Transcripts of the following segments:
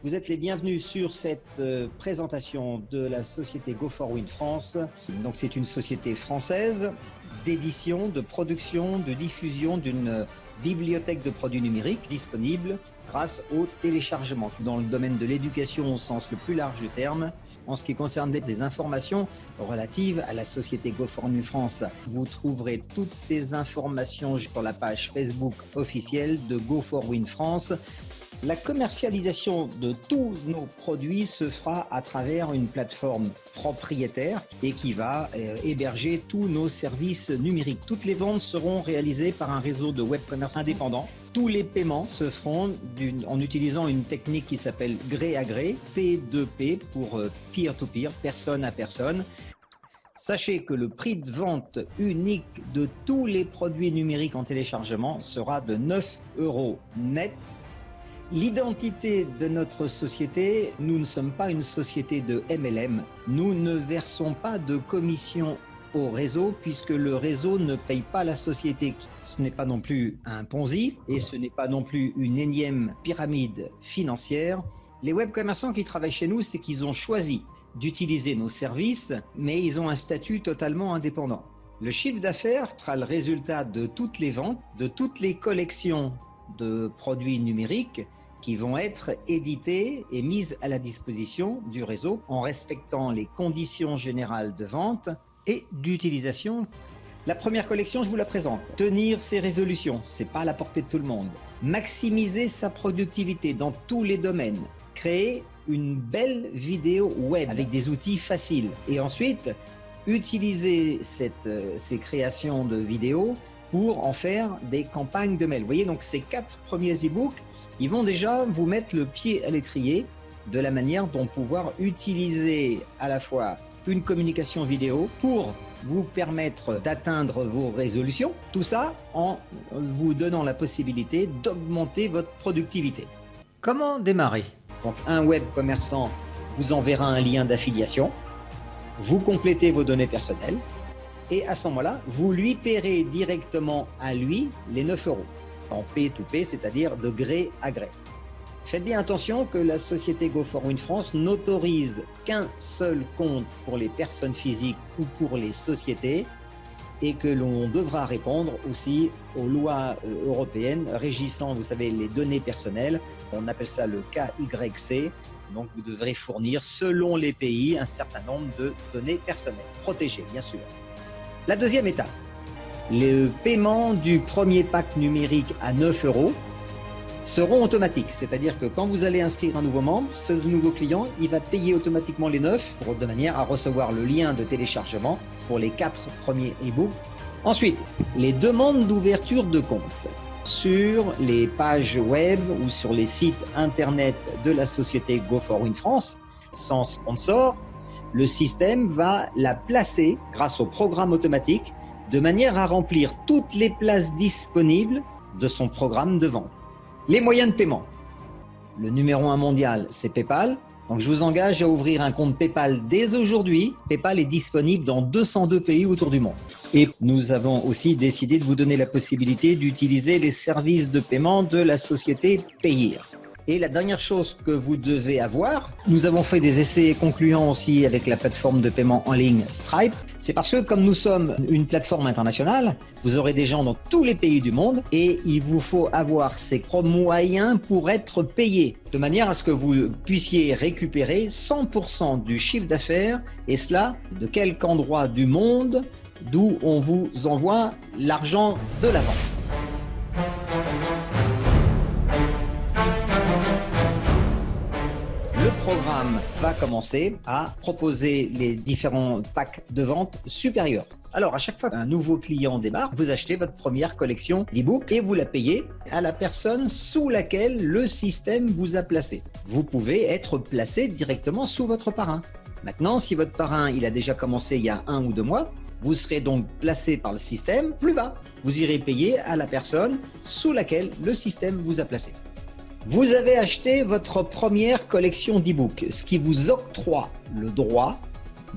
Vous êtes les bienvenus sur cette présentation de la société Go4Win France. Donc c'est une société française d'édition, de production, de diffusion d'une bibliothèque de produits numériques disponible grâce au téléchargement dans le domaine de l'éducation au sens le plus large du terme. En ce qui concerne des informations relatives à la société Go4Win France, vous trouverez toutes ces informations sur la page Facebook officielle de Go4Win France. La commercialisation de tous nos produits se fera à travers une plateforme propriétaire et qui va héberger tous nos services numériques. Toutes les ventes seront réalisées par un réseau de web commerce indépendant. Tous les paiements se feront en utilisant une technique qui s'appelle gré à gré, P2P pour peer-to-peer, personne à personne. Sachez que le prix de vente unique de tous les produits numériques en téléchargement sera de 9 € net. L'identité de notre société, nous ne sommes pas une société de MLM. Nous ne versons pas de commission au réseau puisque le réseau ne paye pas la société. Ce n'est pas non plus un Ponzi et ce n'est pas non plus une énième pyramide financière. Les web commerçants qui travaillent chez nous, c'est qu'ils ont choisi d'utiliser nos services, mais ils ont un statut totalement indépendant. Le chiffre d'affaires sera le résultat de toutes les ventes, de toutes les collections de produits numériques qui vont être édités et mises à la disposition du réseau en respectant les conditions générales de vente et d'utilisation. La première collection, je vous la présente. Tenir ses résolutions, c'est pas à la portée de tout le monde. Maximiser sa productivité dans tous les domaines. Créer une belle vidéo web avec des outils faciles. Et ensuite, utiliser ces créations de vidéos pour en faire des campagnes de mail. Vous voyez, donc ces 4 premiers e-books, ils vont déjà vous mettre le pied à l'étrier de la manière dont pouvoir utiliser à la fois une communication vidéo pour vous permettre d'atteindre vos résolutions, tout ça en vous donnant la possibilité d'augmenter votre productivité. Comment démarrer? Donc un web commerçant vous enverra un lien d'affiliation, vous complétez vos données personnelles, et à ce moment-là, vous lui paierez directement à lui les 9 € en P2P, c'est-à-dire de gré à gré. Faites bien attention que la société Go4Win France n'autorise qu'un seul compte pour les personnes physiques ou pour les sociétés et que l'on devra répondre aussi aux lois européennes régissant, vous savez, les données personnelles. On appelle ça le KYC. Donc, vous devrez fournir, selon les pays, un certain nombre de données personnelles, protégées, bien sûr. La deuxième étape, le paiement du premier pack numérique à 9 € seront automatiques. C'est-à-dire que quand vous allez inscrire un nouveau membre, ce nouveau client, il va payer automatiquement les 9 de manière à recevoir le lien de téléchargement pour les 4 premiers e-books. Ensuite, les demandes d'ouverture de compte sur les pages web ou sur les sites internet de la société Go4Win France, sans sponsor, le système va la placer grâce au programme automatique de manière à remplir toutes les places disponibles de son programme de vente. Les moyens de paiement. Le numéro 1 mondial, c'est PayPal. Donc, je vous engage à ouvrir un compte PayPal dès aujourd'hui. PayPal est disponible dans 202 pays autour du monde. Et nous avons aussi décidé de vous donner la possibilité d'utiliser les services de paiement de la société Payeer. Et la dernière chose que vous devez avoir, nous avons fait des essais concluants aussi avec la plateforme de paiement en ligne Stripe. C'est parce que comme nous sommes une plateforme internationale, vous aurez des gens dans tous les pays du monde et il vous faut avoir ces moyens pour être payé de manière à ce que vous puissiez récupérer 100% du chiffre d'affaires et cela de quelque endroit du monde d'où on vous envoie l'argent de la vente. Le programme va commencer à proposer les différents packs de vente supérieurs. Alors, à chaque fois qu'un nouveau client démarre, vous achetez votre première collection d'e-books et vous la payez à la personne sous laquelle le système vous a placé. Vous pouvez être placé directement sous votre parrain. Maintenant, si votre parrain il a déjà commencé il y a 1 ou 2 mois, vous serez donc placé par le système plus bas. Vous irez payer à la personne sous laquelle le système vous a placé. Vous avez acheté votre première collection d'e-books, ce qui vous octroie le droit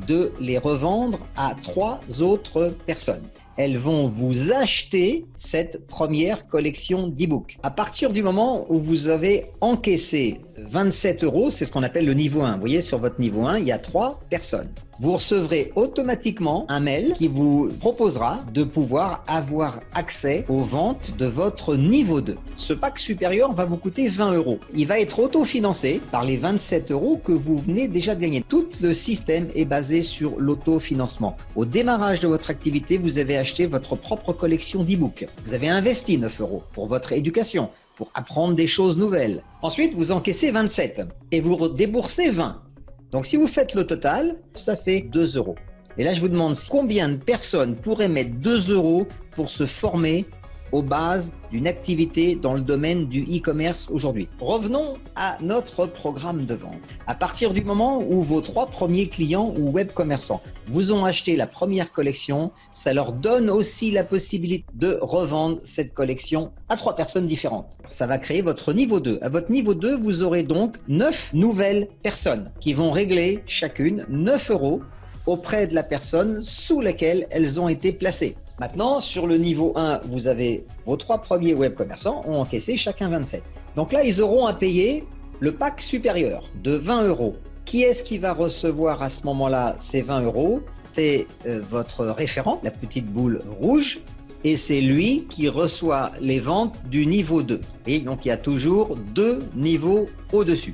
de les revendre à 3 autres personnes. Elles vont vous acheter cette première collection d'e-books. À partir du moment où vous avez encaissé 27 euros, c'est ce qu'on appelle le niveau 1. Vous voyez, sur votre niveau 1, il y a 3 personnes. Vous recevrez automatiquement un mail qui vous proposera de pouvoir avoir accès aux ventes de votre niveau 2. Ce pack supérieur va vous coûter 20 euros. Il va être autofinancé par les 27 euros que vous venez déjà de gagner. Tout le système est basé sur l'autofinancement. Au démarrage de votre activité, vous avez acheté votre propre collection d'e-books. Vous avez investi 9 euros pour votre éducation, pour apprendre des choses nouvelles. Ensuite, vous encaissez 27 et vous déboursez 20. Donc, si vous faites le total, ça fait 2 euros. Et là, je vous demande combien de personnes pourraient mettre 2 euros pour se former aux bases d'une activité dans le domaine du e-commerce aujourd'hui. Revenons à notre programme de vente. À partir du moment où vos 3 premiers clients ou web commerçants vous ont acheté la première collection, ça leur donne aussi la possibilité de revendre cette collection à 3 personnes différentes. Ça va créer votre niveau 2. À votre niveau 2, vous aurez donc 9 nouvelles personnes qui vont régler chacune 9 euros auprès de la personne sous laquelle elles ont été placées. Maintenant, sur le niveau 1, vous avez vos 3 premiers web commerçants ont encaissé chacun 27. Donc là, ils auront à payer le pack supérieur de 20 euros. Qui est-ce qui va recevoir à ce moment-là ces 20 euros? C'est votre référent, la petite boule rouge, et c'est lui qui reçoit les ventes du niveau 2. Et donc, il y a toujours 2 niveaux au-dessus.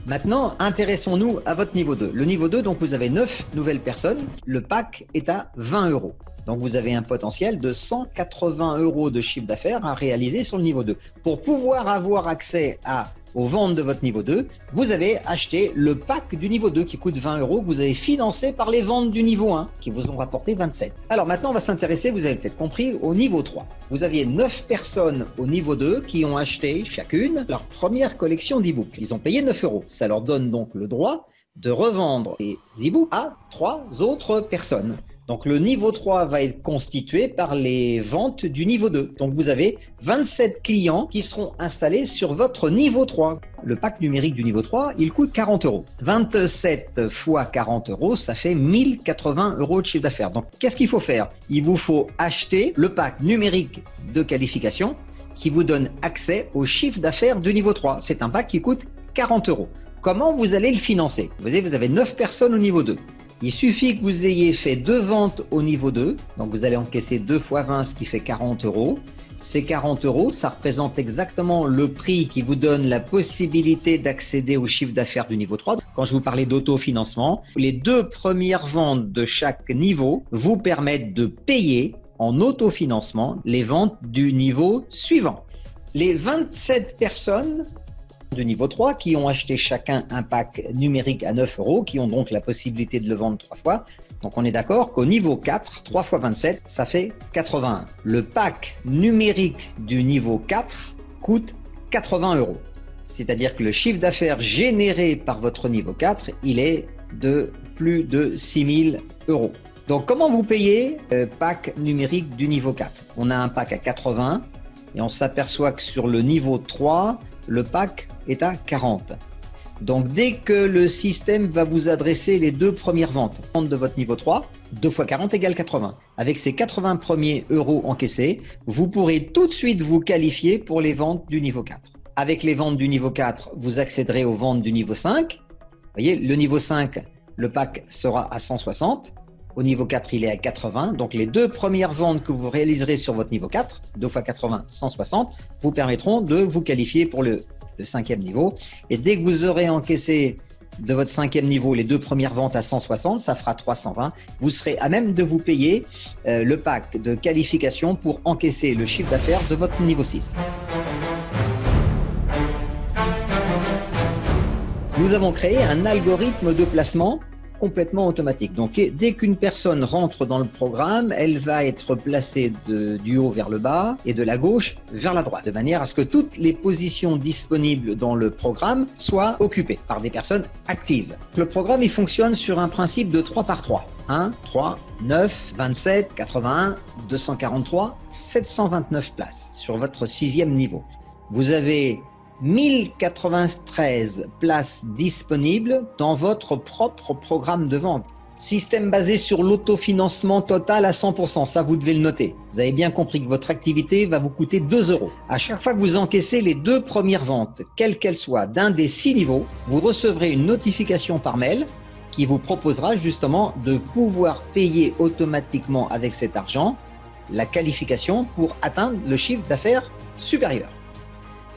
Maintenant, intéressons-nous à votre niveau 2. Le niveau 2, donc vous avez 9 nouvelles personnes. Le pack est à 20 euros. Donc, vous avez un potentiel de 180 euros de chiffre d'affaires à réaliser sur le niveau 2. Pour pouvoir avoir accès aux ventes de votre niveau 2, vous avez acheté le pack du niveau 2 qui coûte 20 euros que vous avez financé par les ventes du niveau 1 qui vous ont rapporté 27. Alors maintenant, on va s'intéresser, vous avez peut-être compris, au niveau 3. Vous aviez 9 personnes au niveau 2 qui ont acheté chacune leur première collection d'e-books. Ils ont payé 9 euros. Ça leur donne donc le droit de revendre les e-books à 3 autres personnes. Donc, le niveau 3 va être constitué par les ventes du niveau 2. Donc, vous avez 27 clients qui seront installés sur votre niveau 3. Le pack numérique du niveau 3, il coûte 40 euros. 27 fois 40 euros, ça fait 1080 euros de chiffre d'affaires. Donc, qu'est-ce qu'il faut faire? Il vous faut acheter le pack numérique de qualification qui vous donne accès au chiffre d'affaires du niveau 3. C'est un pack qui coûte 40 euros. Comment vous allez le financer? Vous avez 9 personnes au niveau 2. Il suffit que vous ayez fait 2 ventes au niveau 2, donc vous allez encaisser 2 fois 20, ce qui fait 40 euros. Ces 40 euros, ça représente exactement le prix qui vous donne la possibilité d'accéder au chiffre d'affaires du niveau 3. Quand je vous parlais d'autofinancement, les 2 premières ventes de chaque niveau vous permettent de payer en autofinancement les ventes du niveau suivant. Les 27 personnes de niveau 3 qui ont acheté chacun un pack numérique à 9 euros, qui ont donc la possibilité de le vendre 3 fois. Donc on est d'accord qu'au niveau 4, 3 fois 27, ça fait 81. Le pack numérique du niveau 4 coûte 80 euros. C'est-à-dire que le chiffre d'affaires généré par votre niveau 4, il est de plus de 6 000 euros. Donc comment vous payez le pack numérique du niveau 4? On a un pack à 80 et on s'aperçoit que sur le niveau 3, le pack est à 40. Donc, dès que le système va vous adresser les 2 premières ventes de votre niveau 3, 2 fois 40 égale 80. Avec ces 80 premiers euros encaissés, vous pourrez tout de suite vous qualifier pour les ventes du niveau 4. Avec les ventes du niveau 4, vous accéderez aux ventes du niveau 5. Vous voyez, le niveau 5, le pack sera à 160. Au niveau 4, il est à 80. Donc, les 2 premières ventes que vous réaliserez sur votre niveau 4, 2 fois 80, 160, vous permettront de vous qualifier pour le 5e niveau. Et dès que vous aurez encaissé de votre 5e niveau les 2 premières ventes à 160, ça fera 320. Vous serez à même de vous payer le pack de qualification pour encaisser le chiffre d'affaires de votre niveau 6. Nous avons créé un algorithme de placement complètement automatique. Donc, dès qu'une personne rentre dans le programme, elle va être placée du haut vers le bas et de la gauche vers la droite, de manière à ce que toutes les positions disponibles dans le programme soient occupées par des personnes actives. Le programme, il fonctionne sur un principe de 3 par 3. 1, 3, 9, 27, 81, 243, 729 places sur votre 6e niveau. Vous avez 1093 places disponibles dans votre propre programme de vente. Système basé sur l'autofinancement total à 100%, ça vous devez le noter. Vous avez bien compris que votre activité va vous coûter 2 €. À chaque fois que vous encaissez les 2 premières ventes, quelles qu'elles soient, d'un des 6 niveaux, vous recevrez une notification par mail qui vous proposera justement de pouvoir payer automatiquement avec cet argent la qualification pour atteindre le chiffre d'affaires supérieur.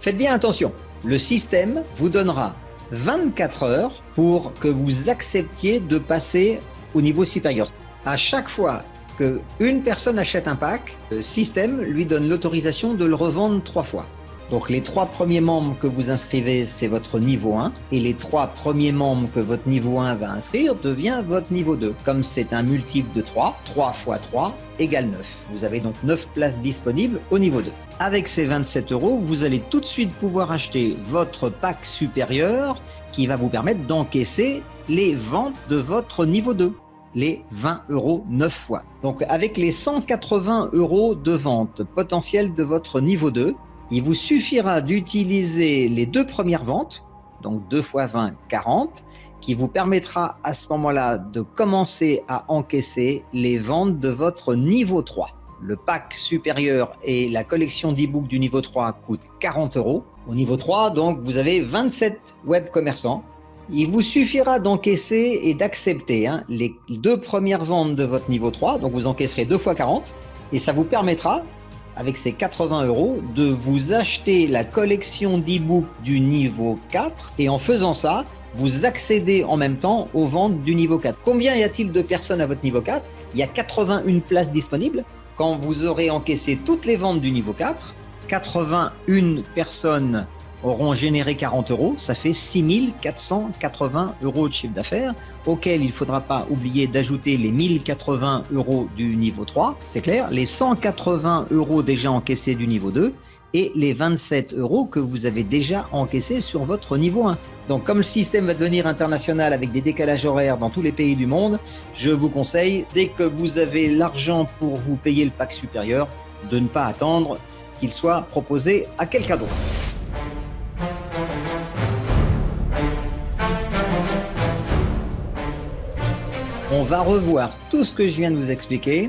Faites bien attention, le système vous donnera 24 heures pour que vous acceptiez de passer au niveau supérieur. À chaque fois qu'une personne achète un pack, le système lui donne l'autorisation de le revendre 3 fois. Donc les 3 premiers membres que vous inscrivez, c'est votre niveau 1, et les 3 premiers membres que votre niveau 1 va inscrire devient votre niveau 2. Comme c'est un multiple de 3, 3 fois 3 égale 9. Vous avez donc 9 places disponibles au niveau 2. Avec ces 27 €, vous allez tout de suite pouvoir acheter votre pack supérieur qui va vous permettre d'encaisser les ventes de votre niveau 2. Les 20 € 9 fois. Donc avec les 180 € de vente potentielle de votre niveau 2, il vous suffira d'utiliser les 2 premières ventes, donc 2 fois 20, 40, qui vous permettra à ce moment-là de commencer à encaisser les ventes de votre niveau 3. Le pack supérieur et la collection d'e-books du niveau 3 coûtent 40 €. Au niveau 3, donc, vous avez 27 web commerçants. Il vous suffira d'encaisser et d'accepter les 2 premières ventes de votre niveau 3, donc vous encaisserez 2 fois 40, et ça vous permettra, avec ces 80 €, de vous acheter la collection d'e-books du niveau 4, et en faisant ça, vous accédez en même temps aux ventes du niveau 4. Combien y a-t-il de personnes à votre niveau 4? Il y a 81 places disponibles. Quand vous aurez encaissé toutes les ventes du niveau 4, 81 personnes auront généré 40 €, ça fait 6 480 € de chiffre d'affaires, auquel il ne faudra pas oublier d'ajouter les 1080 € du niveau 3, c'est clair, les 180 € déjà encaissés du niveau 2 et les 27 € que vous avez déjà encaissés sur votre niveau 1. Donc comme le système va devenir international avec des décalages horaires dans tous les pays du monde, je vous conseille, dès que vous avez l'argent pour vous payer le pack supérieur, de ne pas attendre qu'il soit proposé à quelqu'un d'autre. On va revoir tout ce que je viens de vous expliquer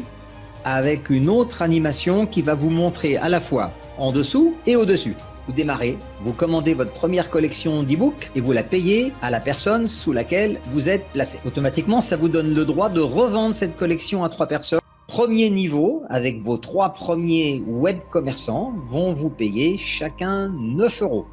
avec une autre animation qui va vous montrer à la fois en dessous et au-dessus. Vous démarrez, vous commandez votre première collection d'e-book et vous la payez à la personne sous laquelle vous êtes placé. Automatiquement, ça vous donne le droit de revendre cette collection à 3 personnes. Premier niveau, avec vos 3 premiers web commerçants, vont vous payer chacun 9 €.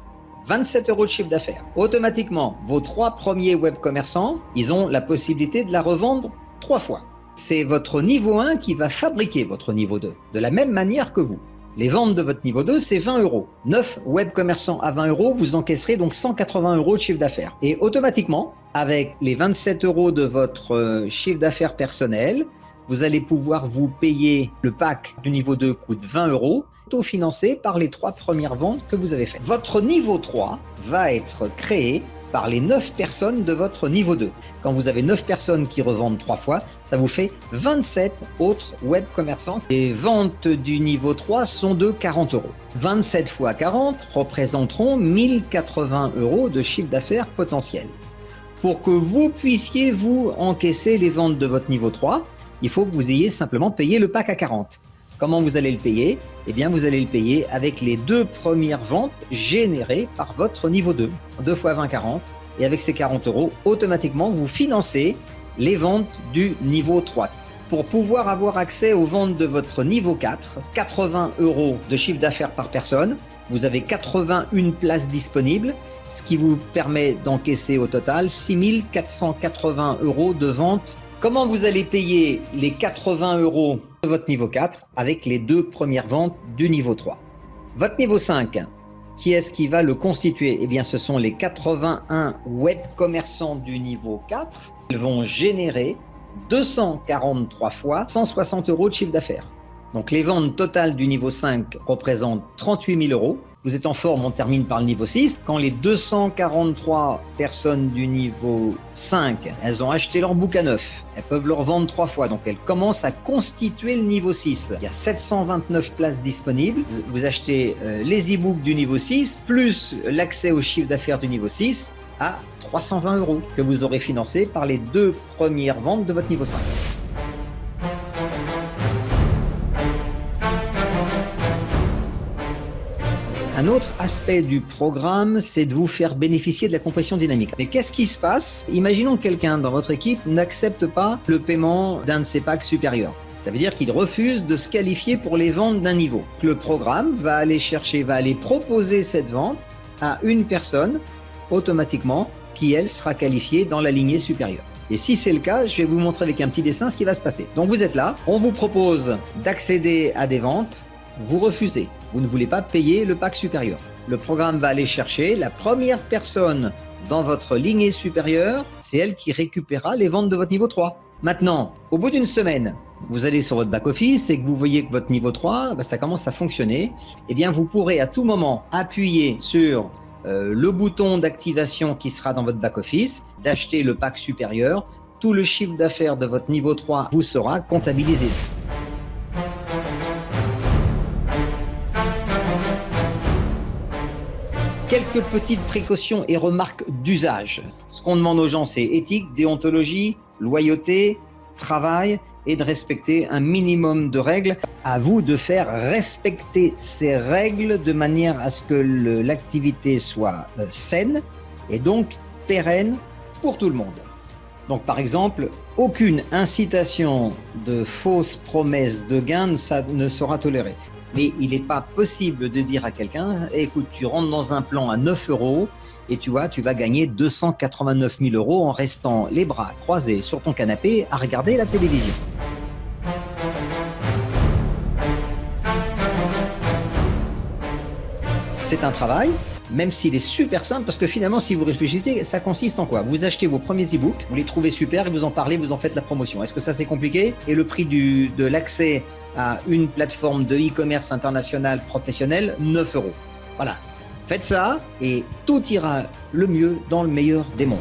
27 € de chiffre d'affaires. Automatiquement, vos 3 premiers web commerçants, ils ont la possibilité de la revendre 3 fois. C'est votre niveau 1 qui va fabriquer votre niveau 2, de la même manière que vous. Les ventes de votre niveau 2, c'est 20 €. 9 web commerçants à 20 €, vous encaisserez donc 180 € de chiffre d'affaires. Et automatiquement, avec les 27 € de votre chiffre d'affaires personnel, vous allez pouvoir vous payer le pack du niveau 2 coûte 20 €, financé par les 3 premières ventes que vous avez faites. Votre niveau 3 va être créé par les 9 personnes de votre niveau 2. Quand vous avez 9 personnes qui revendent 3 fois, ça vous fait 27 autres web commerçants. Les ventes du niveau 3 sont de 40 €. 27 fois 40 représenteront 1080 € de chiffre d'affaires potentiel. Pour que vous puissiez vous encaisser les ventes de votre niveau 3, il faut que vous ayez simplement payé le pack à 40. Comment vous allez le payer? Eh bien, vous allez le payer avec les 2 premières ventes générées par votre niveau 2. 2 fois 20, 40. Et avec ces 40 €, automatiquement, vous financez les ventes du niveau 3. Pour pouvoir avoir accès aux ventes de votre niveau 4, 80 € de chiffre d'affaires par personne, vous avez 81 places disponibles, ce qui vous permet d'encaisser au total 6 480 € de vente. Comment vous allez payer les 80 € de votre niveau 4 avec les 2 premières ventes du niveau 3? Votre niveau 5, qui est-ce qui va le constituer? Eh bien, ce sont les 81 web commerçants du niveau 4. Ils vont générer 243 fois 160 € de chiffre d'affaires. Donc, les ventes totales du niveau 5 représentent 38 000 €. Vous êtes en forme, on termine par le niveau 6. Quand les 243 personnes du niveau 5, elles ont acheté leur book à 9, elles peuvent le revendre 3 fois. Donc, elles commencent à constituer le niveau 6. Il y a 729 places disponibles. Vous achetez les e-books du niveau 6, plus l'accès au chiffre d'affaires du niveau 6. à 320 € que vous aurez financé par les 2 premières ventes de votre niveau 5. Un autre aspect du programme, c'est de vous faire bénéficier de la compression dynamique. Mais qu'est-ce qui se passe? Imaginons que quelqu'un dans votre équipe n'accepte pas le paiement d'un de ses packs supérieurs. Ça veut dire qu'il refuse de se qualifier pour les ventes d'un niveau. Le programme va aller proposer cette vente à une personne automatiquement qui, elle, sera qualifiée dans la lignée supérieure. Et si c'est le cas, je vais vous montrer avec un petit dessin ce qui va se passer. Donc vous êtes là, on vous propose d'accéder à des ventes, vous refusez. Vous ne voulez pas payer le pack supérieur. Le programme va aller chercher la première personne dans votre lignée supérieure, c'est elle qui récupérera les ventes de votre niveau 3. Maintenant, au bout d'une semaine, vous allez sur votre back-office et que vous voyez que votre niveau 3, ça commence à fonctionner. Eh bien, vous pourrez à tout moment appuyer sur le bouton d'activation qui sera dans votre back-office, d'acheter le pack supérieur. Tout le chiffre d'affaires de votre niveau 3 vous sera comptabilisé. Quelques petites précautions et remarques d'usage. Ce qu'on demande aux gens, c'est éthique, déontologie, loyauté, travail et de respecter un minimum de règles. À vous de faire respecter ces règles de manière à ce que l'activité soit saine et donc pérenne pour tout le monde. Donc par exemple, aucune incitation de fausses promesses de gains ne sera tolérée. Mais il n'est pas possible de dire à quelqu'un « Écoute, tu rentres dans un plan à 9 € et tu vas gagner 289 000 € en restant les bras croisés sur ton canapé à regarder la télévision. » C'est un travail, même s'il est super simple, parce que finalement, si vous réfléchissez, ça consiste en quoi? Vous achetez vos premiers e-books, vous les trouvez super et vous en parlez, vous en faites la promotion. Est-ce que ça c'est compliqué? Et le prix de l'accès à une plateforme de e-commerce international professionnel, 9 €. Voilà. Faites ça et tout ira le mieux dans le meilleur des mondes.